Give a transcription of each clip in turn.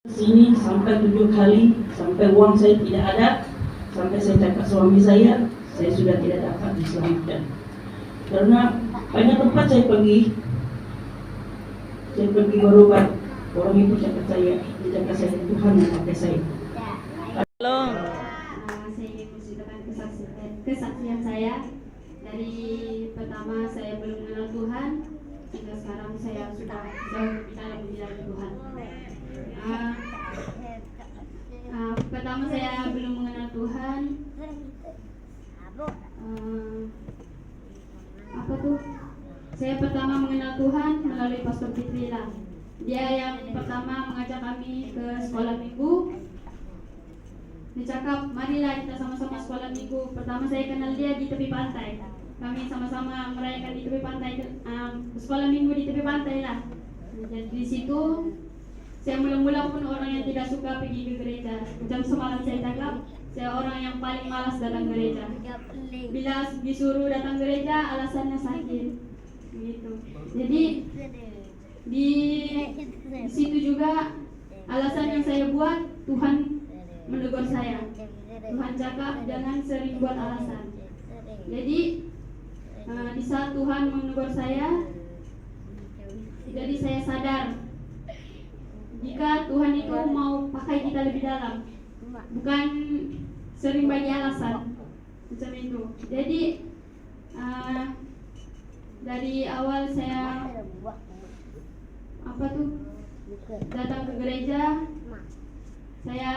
Sini sampai 7 kali, sampai uang saya tidak ada, sampai saya cakap suami saya sudah tidak dapat diselamatkan. Karena banyak tempat saya pergi berobat, orang itu cakap saya Tuhan yang pakai saya. Halo. Saya ingin menceritakan kesaksian saya. Dari pertama saya belum mengenal Tuhan, hingga sekarang saya sudah jauh di dalam menjalani Tuhan. Pertama saya belum mengenal Tuhan. Saya pertama mengenal Tuhan melalui Pastor Fitrila. Dia yang pertama mengajak kami ke sekolah minggu. Dia cakap, marilah kita sama-sama sekolah minggu. Pertama saya kenal dia di tepi pantai. Kami sama-sama merayakan di tepi pantai, sekolah minggu di tepi pantai lah. Jadi di situ saya mula-mula pun orang yang tidak suka pergi ke gereja. Macam semalam saya cakap, saya orang yang paling malas datang gereja. Bila disuruh datang gereja, alasannya sakit. Gitu. Jadi di situ juga alasan yang saya buat, Tuhan menegur saya. Tuhan cakap jangan sering buat alasan. Jadi di saat Tuhan menegur saya, jadi saya sadar jika Tuhan itu mau pakai kita lebih dalam, bukan sering bagi alasan macam itu. Jadi dari awal saya datang ke gereja, saya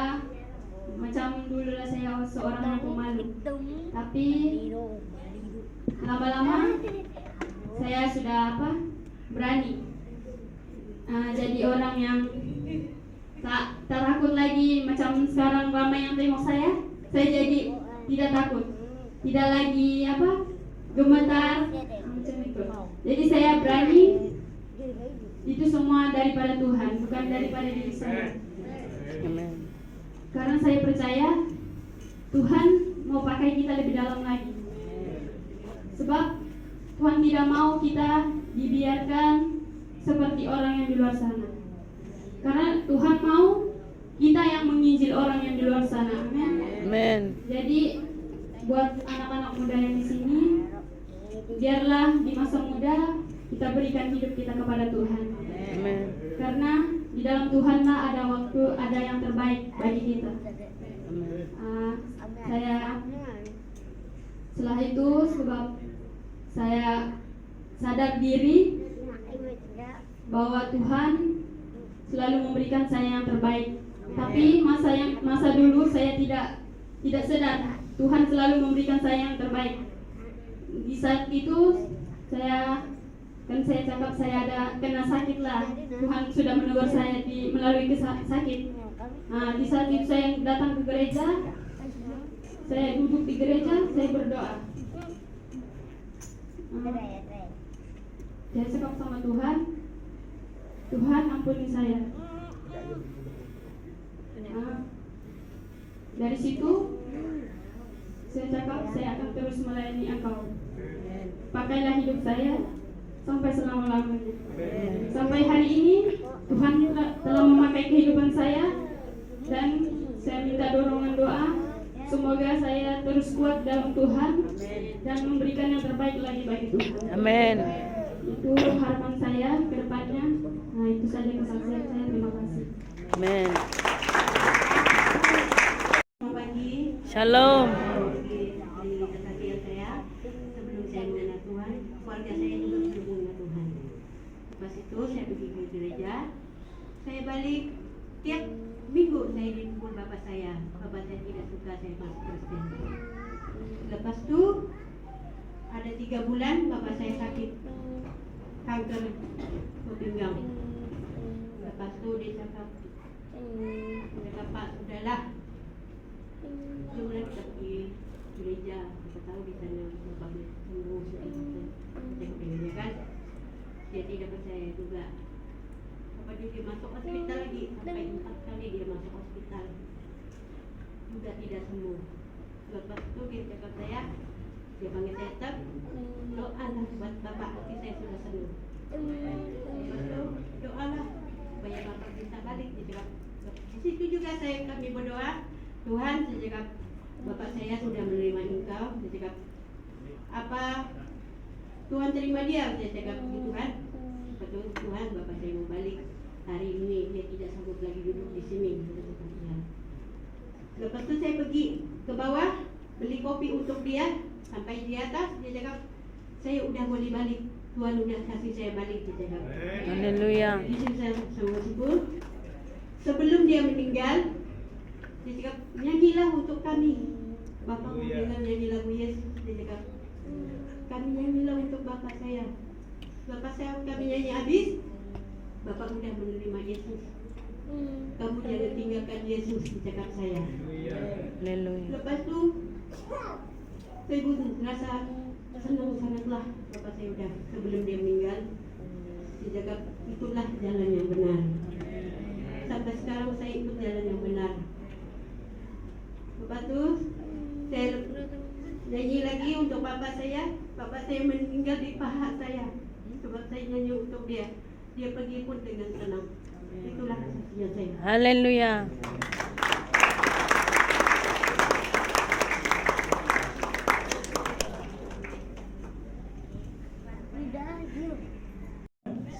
macam dulu lah saya seorang yang pemalu, tapi lama-lama saya sudah berani jadi orang yang tak takut lagi. Macam sekarang ramai yang tengok saya jadi tidak takut, tidak lagi gemetar macam itu. Jadi saya berani. Itu semua daripada Tuhan, bukan daripada diri saya. Karena saya percaya Tuhan mau pakai kita lebih dalam lagi. Sebab Tuhan tidak mau kita dibiarkan seperti orang yang di luar sana. Karena Tuhan mau kita yang menginjil orang yang di luar sana. Amin. Jadi buat anak-anak muda yang di sini, biarlah di masa muda kita berikan hidup kita kepada Tuhan. Amin. Karena di dalam Tuhanlah ada waktu, ada yang terbaik bagi kita. Saya setelah itu, sebab saya sadar diri bahwa Tuhan selalu memberikan saya yang terbaik. Tapi masa dulu saya tidak sadar Tuhan selalu memberikan saya yang terbaik. Di saat itu saya cakap saya ada kena sakit lah. Tuhan sudah menegur saya melalui sakit. Di saat itu saya datang ke gereja, saya duduk di gereja, saya berdoa. Saya cakap sama Tuhan, Tuhan ampuni saya. Dari situ saya cakap saya akan terus melayani Engkau. Pakailah hidup saya sampai selama-lamanya. Sampai hari ini Tuhan telah memakai kehidupan saya, dan saya minta dorongan doa semoga saya terus kuat dalam Tuhan dan memberikan yang terbaik lagi bagi Tuhan. Amin. Itu harapan saya ke depannya. Itu saja kesaksian saya. Terima kasih. Amin. Selamat pagi. Shalom. Kesaksian saya sebelum saya mengenal Tuhan, keluarga saya juga belum mengenal Tuhan. Pas itu saya pergi ke gereja, saya balik tiap minggu saya dipukul bapak saya. Bapak saya tidak suka saya masuk Kristen. Lepas itu ada 3 bulan bapak saya sakit kanker pinggang. Lepas itu dia cakap, Pak, udahlah, cuma kita pergi gereja, kita tahu di sana bapaknya sembuh sedikit. Tengok gereja kan, dia tidak percaya juga. Apa dia masuk hospital lagi, sampai 4 kali dia masuk hospital, juga tidak sembuh. Lepas itu dia cakap saya, dia panggil saya, "Tab, doalah buat bapak, nanti saya sudah sembuh." Lepas itu doalah supaya bapak bisa balik. Dia bilang, kami berdoa, Tuhan, saya cakap, Bapak saya sudah menerima engkau, saya cakap, apa Tuhan terima dia, saya cakap begitu kan. Betul Tuhan, Bapak saya mau balik hari ini, dia tidak sanggup lagi duduk di sini. Lepas itu saya pergi ke bawah, beli kopi untuk dia. Sampai di atas, dia cakap, saya udah boleh balik, Tuhan udah kasih saya balik, dia cakap. Haleluya. Di sini saya sama syukur. Sebelum dia meninggal, dia cakap, nyanyilah untuk kami. Bapak mau dengar nyanyi lagu Yesus, dia cakap, kami nyanyilah untuk Bapak saya. Lepas kami nyanyi habis, Bapak udah menerima Yesus. Kamu jangan tinggalkan Yesus, cakap saya. Haleluya. Lepas itu saya pun rasa senang sangatlah. Bapak saya udah sebelum dia meninggal, dia cakap itulah jalan yang benar. Sampai sekarang saya ikut jalan yang benar. Lepas itu saya nyanyi lagi untuk bapak saya. Bapak saya meninggal di paha saya. Sebab saya nyanyi untuk dia. Dia pergi pun dengan tenang. Itulah kesaksian saya. Haleluya.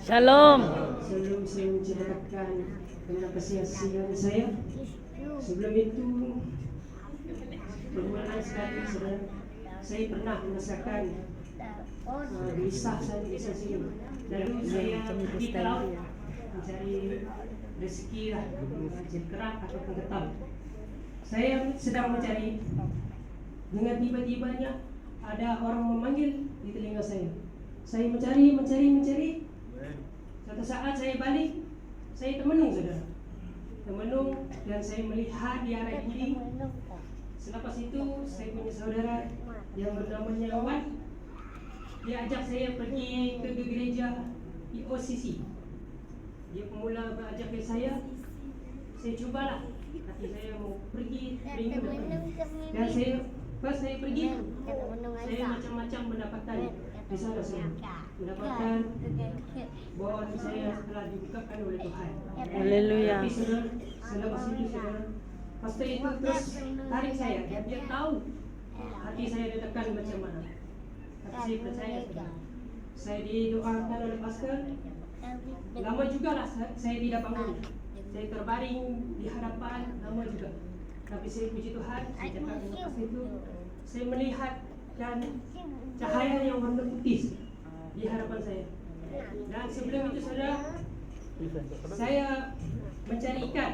Shalom. Sebelum saya menceritakan tentang kesaksian saya, sebelum itu berulang sekali saudara, saya pernah merasakan gelisah saya di sini. Lalu saya pergi ke laut mencari rezeki lah, mencari kerak ataupun ketam. Saya sedang mencari, dengan tiba-tibanya ada orang memanggil di telinga saya. Saya mencari. Suatu saat saya balik, saya termenung saudara. Termenung dan saya melihat di arah kiri. Selepas itu saya punya saudara yang bernamanya Wan. Dia ajak saya pergi ke gereja IOCC. Dia pemula berakajak ke saya cubalah. Hati saya mau pergi minggu depan. Dan pas saya pergi, saya macam-macam mendapatkan di sana saya mendapatkan bahwa saya telah dibukakan oleh Tuhan. Haleluya. Tapi saudara, selepas itu saudara, pastor itu terus tarik saya dan dia tahu hati saya ditekan macam mana. Tapi saya percaya saudara, saya didoakan oleh pastor. Lama juga lah saya tidak bangun. Saya terbaring di hadapan lama juga. Tapi saya puji Tuhan, saya cakap dengan pastor itu, saya melihat dan cahaya yang warna putih di hadapan saya. Dan sebelum itu saudara, saya mencari ikan.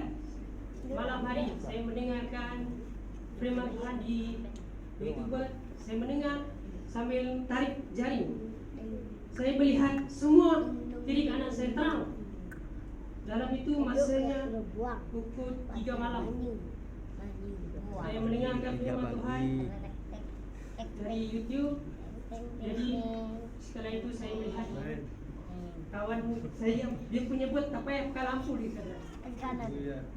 Malam hari saya mendengarkan firman Tuhan di YouTube. Saya mendengar sambil tarik jaring. Saya melihat semua diri kanan saya terang. Dalam itu masanya pukul 3 malam. Saya mendengarkan firman Tuhan dari YouTube. Jadi setelah itu saya melihat kawan saya, dia punya buat kapal lampu di sana.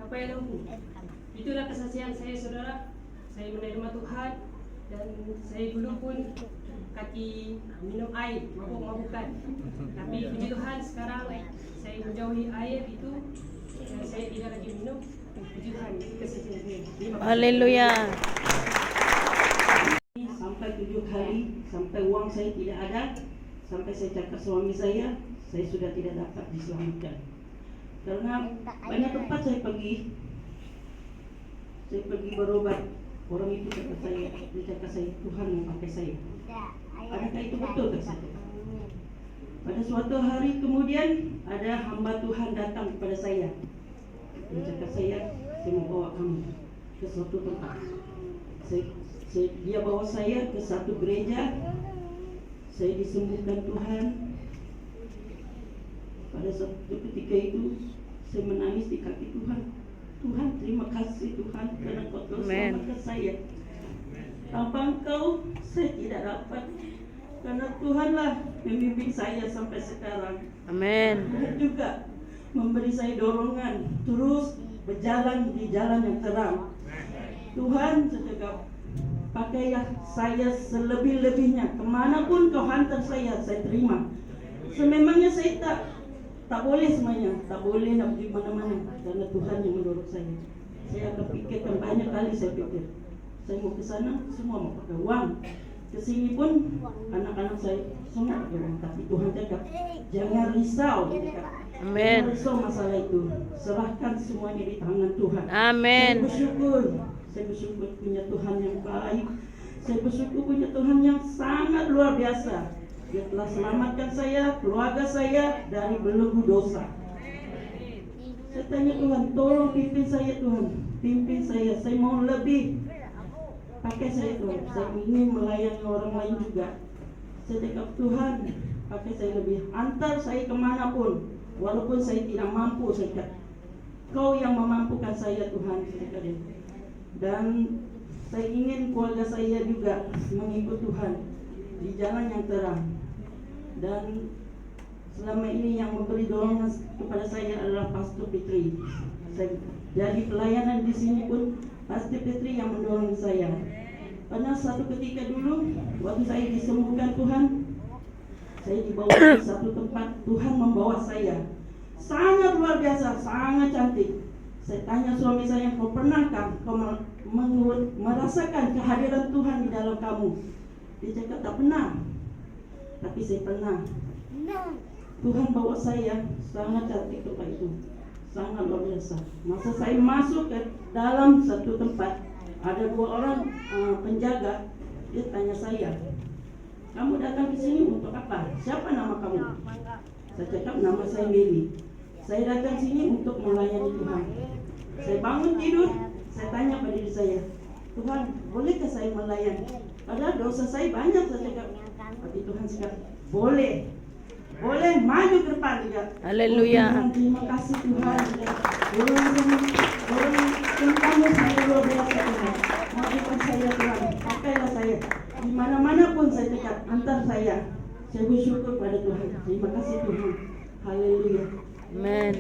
Kapal lampu. Itulah kesaksian saya saudara. Saya menerima Tuhan dan saya dulu pun kaki minum air, mabuk-mabukan. Tapi puji Tuhan sekarang saya menjauhi air itu dan saya tidak lagi minum. Puji Tuhan, itu kesaksian saya. Terima kasih. Haleluya. Sampai 7 kali, sampai uang saya tidak ada, sampai saya cakap suami saya sudah tidak dapat diselamatkan. Karena banyak tempat saya pergi berobat, orang itu kata saya, dia cakap saya, Tuhan mau pakai saya. Adakah itu betul tak saya? Pada suatu hari kemudian ada hamba Tuhan datang kepada saya. Dia cakap saya mau bawa kamu ke suatu tempat. Dia bawa saya ke satu gereja. Saya disembuhkan Tuhan. Pada suatu ketika itu saya menangis di kaki Tuhan. Tuhan, terima kasih Tuhan karena Kau telah selamatkan saya. Tanpa Engkau saya tidak dapat. Karena Tuhanlah membimbing saya sampai sekarang. Amin. Dan juga memberi saya dorongan terus berjalan di jalan yang terang. Tuhan, saya pakailah saya selebih-lebihnya. Kemanapun Kau hantar saya terima. Sememangnya saya tak boleh semuanya, tak boleh nak pergi mana-mana karena Tuhan yang mendorong saya. Saya kepikirkan banyak kali, saya pikir saya mau ke sana semua mau pakai uang, ke sini pun anak-anak saya semua pakai uang. Tapi Tuhan cakap jangan risau, dia cakap, Amin. jangan risau masalah itu, serahkan semuanya di tangan Tuhan. Amin. Saya bersyukur punya Tuhan yang baik. Saya bersyukur punya Tuhan yang sangat luar biasa. Dia telah selamatkan saya, keluarga saya dari belenggu dosa. Saya tanya Tuhan, tolong pimpin saya Tuhan, pimpin saya. Saya mau lebih, pakai saya Tuhan. Saya ingin melayani orang lain juga. Saya cakap Tuhan, pakai saya lebih, antar saya kemanapun, walaupun saya tidak mampu. Saya cakap, Kau yang memampukan saya Tuhan, saya cakap dia. Dan saya ingin keluarga saya juga mengikut Tuhan di jalan yang terang. Dan selama ini yang memberi dorongan kepada saya adalah Pastor Fitri. Jadi pelayanan di sini pun Pastor Fitri yang mendorong saya. Karena satu ketika dulu waktu saya disembuhkan Tuhan, saya dibawa ke satu tempat, Tuhan membawa saya. Sangat luar biasa, sangat cantik. Saya tanya suami saya, kau pernahkah kau merasakan kehadiran Tuhan di dalam kamu? Dia cakap tak pernah. Tapi saya pernah. Tuhan bawa saya, sangat cantik tempat itu, sangat luar biasa. Masa saya masuk ke dalam satu tempat, ada 2 orang penjaga. Dia tanya saya, kamu datang ke sini untuk apa? Siapa nama kamu? Saya cakap nama saya Meli. Saya datang sini untuk melayani Tuhan. Saya bangun tidur, saya tanya pada diri saya, Tuhan, bolehkah saya melayani? Padahal dosa saya banyak, saya cakap. Tapi Tuhan cakap, boleh, maju ke depan juga. Haleluya. Oh, Tuhan, terima kasih Tuhan. Orang tentangnya saya luar biasa Tuhan. Maafkan saya Tuhan, pakailah saya. Di mana-mana pun saya cakap, antar saya. Saya bersyukur pada Tuhan. Terima kasih Tuhan. Haleluya. Amen.